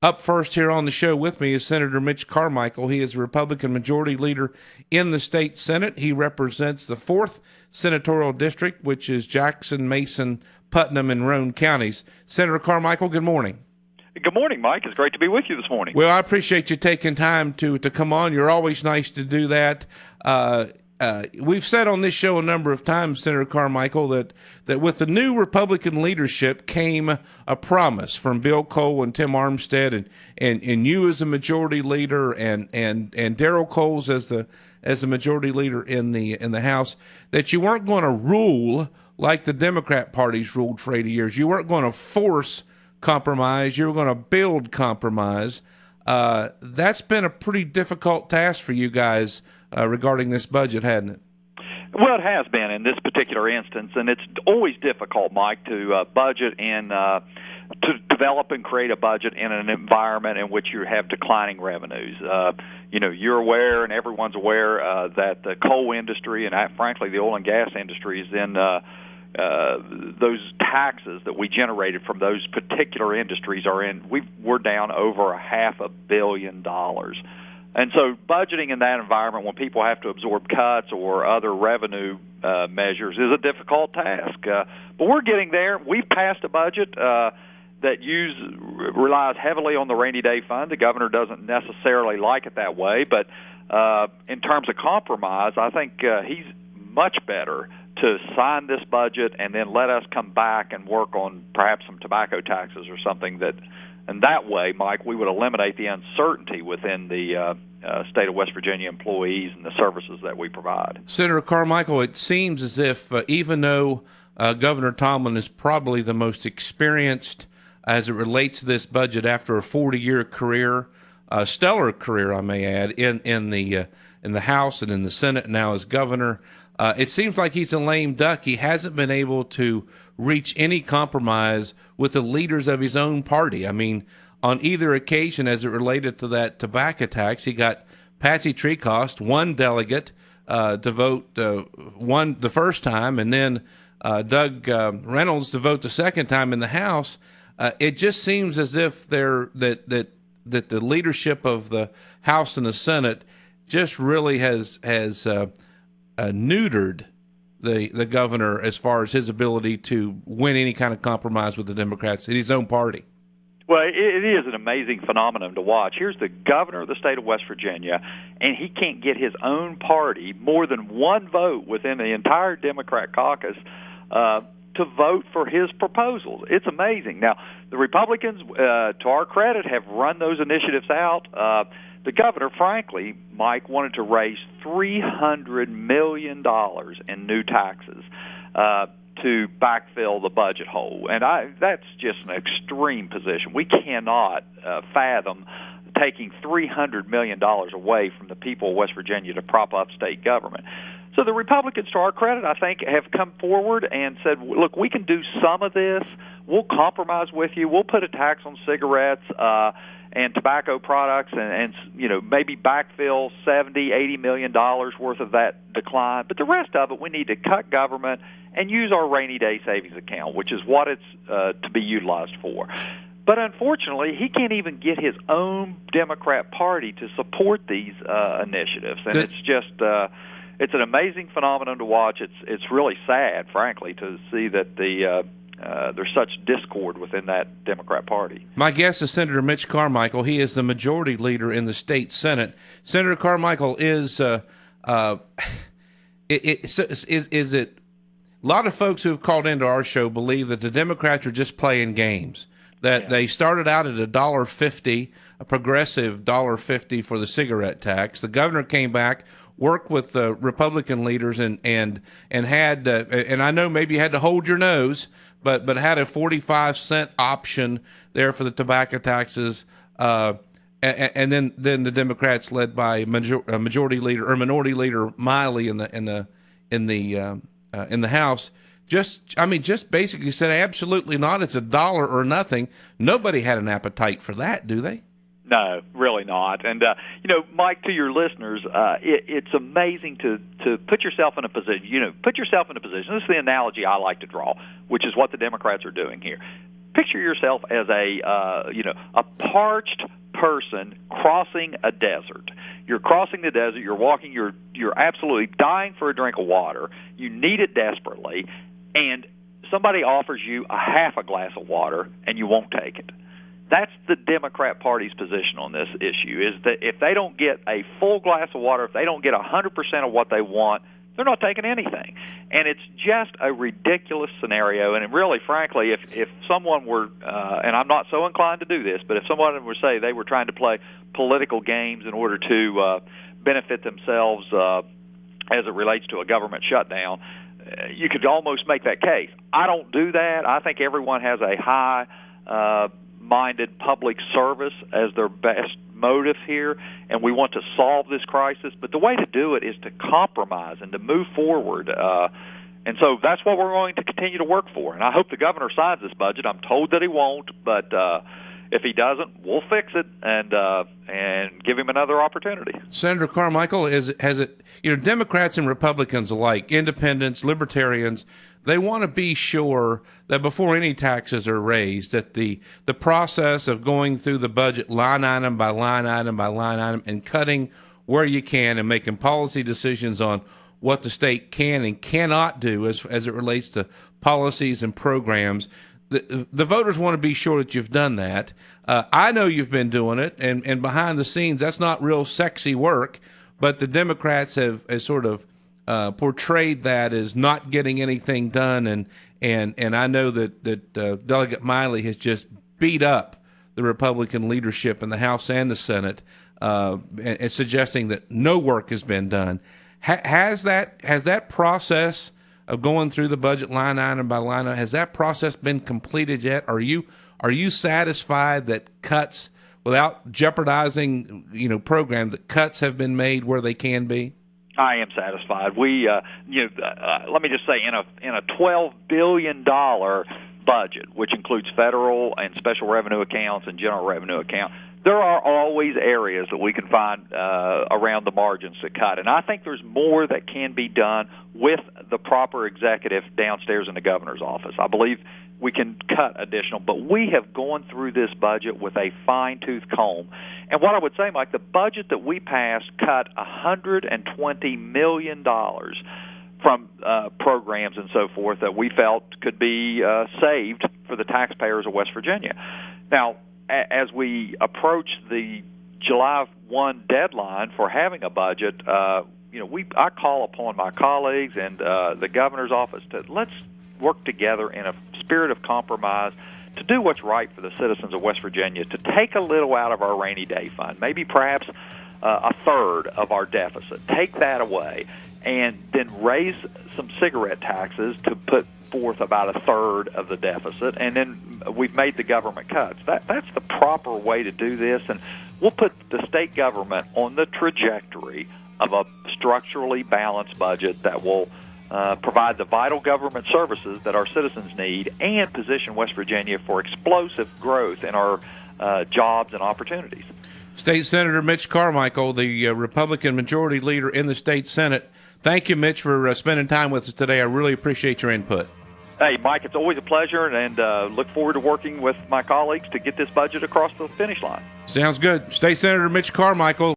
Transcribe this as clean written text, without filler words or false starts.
Up first here on the show with me is Senator Mitch Carmichael. He is a Republican Majority Leader in the state Senate. He represents the 4th Senatorial District, which is Jackson, Mason, Putnam, and Roane counties. Senator Carmichael, good morning. Good morning, Mike. It's great to be with you this morning. Well, I appreciate you taking time to come on. You're always nice to do that. We've said on this show a number of times, Senator Carmichael, that with the new Republican leadership came a promise from Bill Cole and Tim Armstead and you as a majority leader and Darrell Coles as the majority leader in the House, that you weren't going to rule like the Democrat parties ruled for 80 years. You weren't going to force compromise. You were going to build compromise. That's been a pretty difficult task for you guys regarding this budget, hadn't it? Well, it has been in this particular instance, and it's always difficult, Mike, to budget and to develop and create a budget in an environment in which you have declining revenues. You're aware, and everyone's aware, that the coal industry and, frankly, the oil and gas industry is in those taxes that we generated from those particular industries we're down over $500 million. And so budgeting in that environment when people have to absorb cuts or other revenue measures is a difficult task. But we're getting there. We've passed a budget that relies heavily on the rainy day fund. The governor doesn't necessarily like it that way, but in terms of compromise, I think he's much better to sign this budget and then let us come back and work on perhaps some tobacco taxes or something and that way, Mike, we would eliminate the uncertainty within the state of West Virginia employees and the services that we provide. Senator Carmichael, it seems as if even though Governor Tomlin is probably the most experienced as it relates to this budget after a 40-year career, a stellar career, I may add, in the House and in the Senate, now as governor, it seems like he's a lame duck. He hasn't been able to reach any compromise with the leaders of his own party. I mean, on either occasion as it related to that tobacco tax, he got Patsy Treecost, one delegate, to vote the first time, and then Doug Reynolds to vote the second time in the House. It just seems as if that the leadership of the House and the Senate just really has neutered the governor as far as his ability to win any kind of compromise with the Democrats in his own party. Well, it is an amazing phenomenon to watch. Here's the governor of the state of West Virginia, and he can't get his own party more than one vote within the entire Democrat caucus to vote for his proposals. It's amazing. Now, the Republicans, to our credit, have run those initiatives out. The governor, frankly, Mike, wanted to raise $300 million in new taxes to backfill the budget hole. And that's just an extreme position. We cannot fathom taking $300 million away from the people of West Virginia to prop up state government. So the Republicans, to our credit, I think, have come forward and said, look, we can do some of this. We'll compromise with you. We'll put a tax on cigarettes and tobacco products and maybe backfill $70-80 million worth of that decline. But the rest of it, we need to cut government and use our rainy day savings account, which is what it's to be utilized for. But unfortunately, he can't even get his own Democrat Party to support these initiatives. And it's just it's an amazing phenomenon to watch. It's really sad, frankly, to see that there's such discord within that Democrat Party. My guest is Senator Mitch Carmichael. He is the majority leader in the state Senate. Senator Carmichael, is it a lot of folks who have called into our show believe that the Democrats are just playing games, that they started out at $1.50, a progressive $1.50 for the cigarette tax. The governor came back, worked with the Republican leaders and had and I know maybe you had to hold your nose, but had a 45-cent option there for the tobacco taxes, and then the Democrats led by minority leader Miley in the House just basically said absolutely not. It's $1 or nothing. Nobody had an appetite for that, do they? No, really not. And Mike, to your listeners, it's amazing to put yourself in a position. Put yourself in a position. This is the analogy I like to draw, which is what the Democrats are doing here. Picture yourself as a parched person crossing a desert. You're crossing the desert. You're walking. You're absolutely dying for a drink of water. You need it desperately, and somebody offers you a half a glass of water, and you won't take it. That's the Democrat Party's position on this issue, is that if they don't get a full glass of water, if they don't get 100% of what they want, they're not taking anything. And it's just a ridiculous scenario. And really, frankly, if someone were, and I'm not so inclined to do this, but if someone were to say they were trying to play political games in order to benefit themselves as it relates to a government shutdown, you could almost make that case. I don't do that. I think everyone has a high-minded public service as their best motive here, and we want to solve this crisis. But the way to do it is to compromise and to move forward. And so that's what we're going to continue to work for. And I hope the governor signs this budget. I'm told that he won't, but if he doesn't, we'll fix it and give him another opportunity. Senator Carmichael, Democrats and Republicans alike, independents, libertarians, they want to be sure that before any taxes are raised, that the process of going through the budget line item by line item by line item and cutting where you can and making policy decisions on what the state can and cannot do as it relates to policies and programs, the voters want to be sure that you've done that. I know you've been doing it, and behind the scenes, that's not real sexy work, but the Democrats have sort of portrayed that as not getting anything done, and I know that Delegate Miley has just beat up the Republican leadership in the House and the Senate, and suggesting that no work has been done. Has that process of going through the budget line item by line item, has that process been completed yet? Are you satisfied that cuts, without jeopardizing program, that cuts have been made where they can be? I am satisfied. We, let me just say, in a $12 billion budget, which includes federal and special revenue accounts and general revenue accounts, there are always areas that we can find around the margins to cut. And I think there's more that can be done with the proper executive downstairs in the governor's office. I believe we can cut additional, but we have gone through this budget with a fine-tooth comb. And what I would say, Mike, the budget that we passed cut $120 million from programs and so forth that we felt could be saved for the taxpayers of West Virginia. Now, as we approach the July 1 deadline for having a budget, I call upon my colleagues and the governor's office to let's work together in a spirit of compromise to do what's right for the citizens of West Virginia, to take a little out of our rainy day fund, maybe perhaps a third of our deficit, take that away, and then raise some cigarette taxes to put forth about a third of the deficit, and then we've made the government cuts. That's the proper way to do this, and we'll put the state government on the trajectory of a structurally balanced budget that will provide the vital government services that our citizens need and position West Virginia for explosive growth in our jobs and opportunities. State Senator Mitch Carmichael, the Republican Majority Leader in the State Senate. Thank you, Mitch, for spending time with us today. I really appreciate your input. Hey, Mike, it's always a pleasure, and look forward to working with my colleagues to get this budget across the finish line. Sounds good. State Senator Mitch Carmichael.